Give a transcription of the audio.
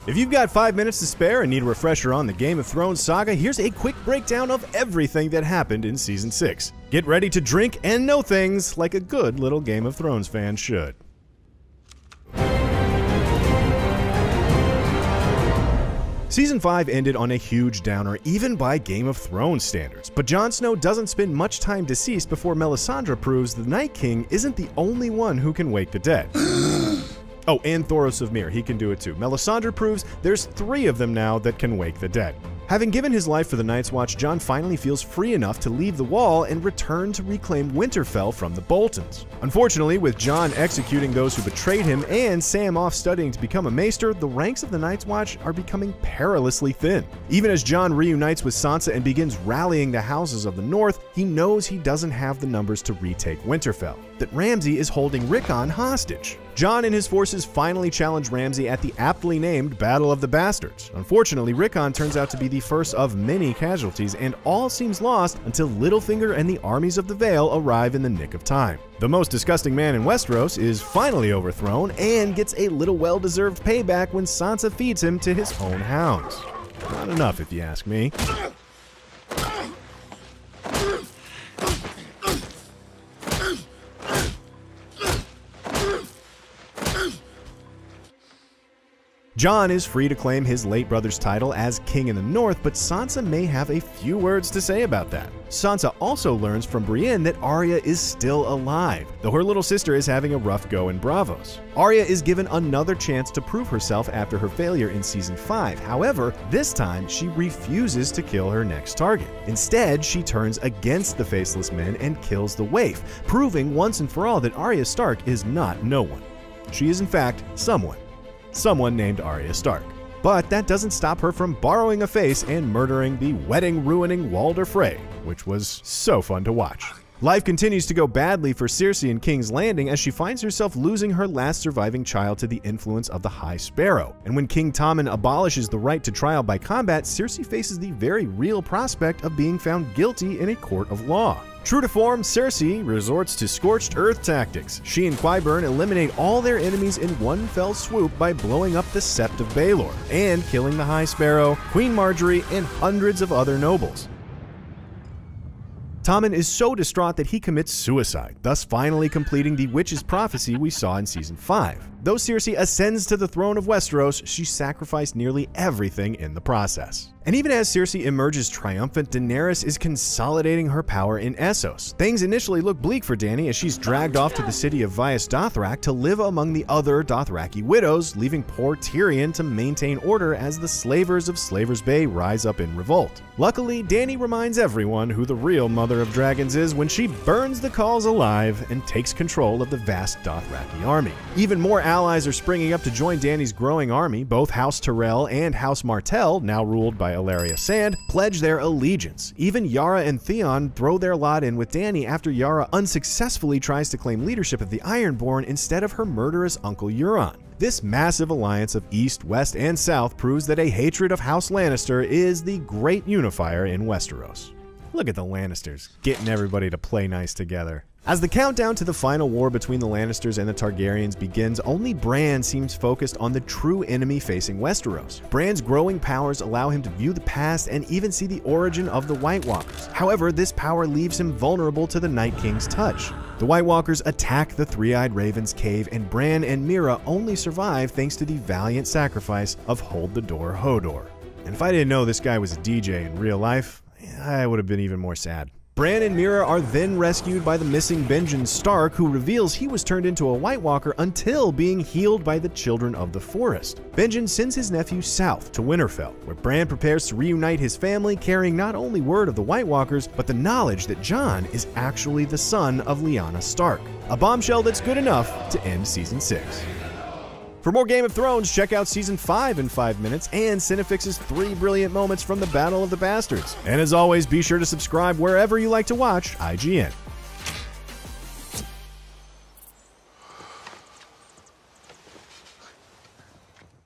If you've got 5 minutes to spare and need a refresher on the Game of Thrones saga, here's a quick breakdown of everything that happened in Season 6. Get ready to drink and know things like a good little Game of Thrones fan should. Season 5 ended on a huge downer even by Game of Thrones standards, but Jon Snow doesn't spend much time deceased before Melisandre proves the Night King isn't the only one who can wake the dead. Oh, and Thoros of Myr, he can do it too. Melisandre proves there's 3 of them now that can wake the dead. Having given his life for the Night's Watch, Jon finally feels free enough to leave the Wall and return to reclaim Winterfell from the Boltons. Unfortunately, with Jon executing those who betrayed him and Sam off studying to become a maester, the ranks of the Night's Watch are becoming perilously thin. Even as Jon reunites with Sansa and begins rallying the houses of the North, he knows he doesn't have the numbers to retake Winterfell, that Ramsay is holding Rickon hostage. Jon and his forces finally challenge Ramsay at the aptly named Battle of the Bastards. Unfortunately, Rickon turns out to be the first of many casualties, and all seems lost until Littlefinger and the armies of the Vale arrive in the nick of time. The most disgusting man in Westeros is finally overthrown and gets a little well-deserved payback when Sansa feeds him to his own hounds. Not enough, if you ask me. Jon is free to claim his late brother's title as king in the north, but Sansa may have a few words to say about that. Sansa also learns from Brienne that Arya is still alive, though her little sister is having a rough go in Braavos. Arya is given another chance to prove herself after her failure in Season 5. However, this time she refuses to kill her next target. Instead, she turns against the Faceless Men and kills the Waif, proving once and for all that Arya Stark is not no one. She is in fact someone. Someone named Arya Stark. But that doesn't stop her from borrowing a face and murdering the wedding-ruining Walder Frey, which was so fun to watch. Life continues to go badly for Cersei in King's Landing as she finds herself losing her last surviving child to the influence of the High Sparrow. And when King Tommen abolishes the right to trial by combat, Cersei faces the very real prospect of being found guilty in a court of law. True to form, Cersei resorts to scorched earth tactics. She and Qyburn eliminate all their enemies in one fell swoop by blowing up the Sept of Baelor and killing the High Sparrow, Queen Marjorie, and hundreds of other nobles. Tommen is so distraught that he commits suicide, thus finally completing the witch's prophecy we saw in Season 5. Though Cersei ascends to the throne of Westeros, she sacrificed nearly everything in the process. And even as Cersei emerges triumphant, Daenerys is consolidating her power in Essos. Things initially look bleak for Dany as she's dragged off to the city of Vaes Dothrak to live among the other Dothraki widows, leaving poor Tyrion to maintain order as the slavers of Slaver's Bay rise up in revolt. Luckily, Dany reminds everyone who the real mother of dragons is when she burns the Khals alive and takes control of the vast Dothraki army. Even more allies are springing up to join Dany's growing army. Both House Tyrell and House Martell, now ruled by Ilaria Sand, pledge their allegiance. Even Yara and Theon throw their lot in with Dany after Yara unsuccessfully tries to claim leadership of the Ironborn instead of her murderous uncle Euron. This massive alliance of East, West, and South proves that a hatred of House Lannister is the great unifier in Westeros. Look at the Lannisters, getting everybody to play nice together. As the countdown to the final war between the Lannisters and the Targaryens begins, only Bran seems focused on the true enemy facing Westeros. Bran's growing powers allow him to view the past and even see the origin of the White Walkers. However, this power leaves him vulnerable to the Night King's touch. The White Walkers attack the Three-Eyed Raven's cave, and Bran and Meera only survive thanks to the valiant sacrifice of Hold the Door Hodor. And if I didn't know this guy was a DJ in real life, I would have been even more sad. Bran and Meera are then rescued by the missing Benjen Stark, who reveals he was turned into a White Walker until being healed by the Children of the Forest. Benjen sends his nephew south to Winterfell, where Bran prepares to reunite his family, carrying not only word of the White Walkers, but the knowledge that Jon is actually the son of Lyanna Stark. A bombshell that's good enough to end Season 6. For more Game of Thrones, check out Season 5 in 5 minutes and Cinefix's 3 brilliant moments from the Battle of the Bastards. And as always, be sure to subscribe wherever you like to watch IGN.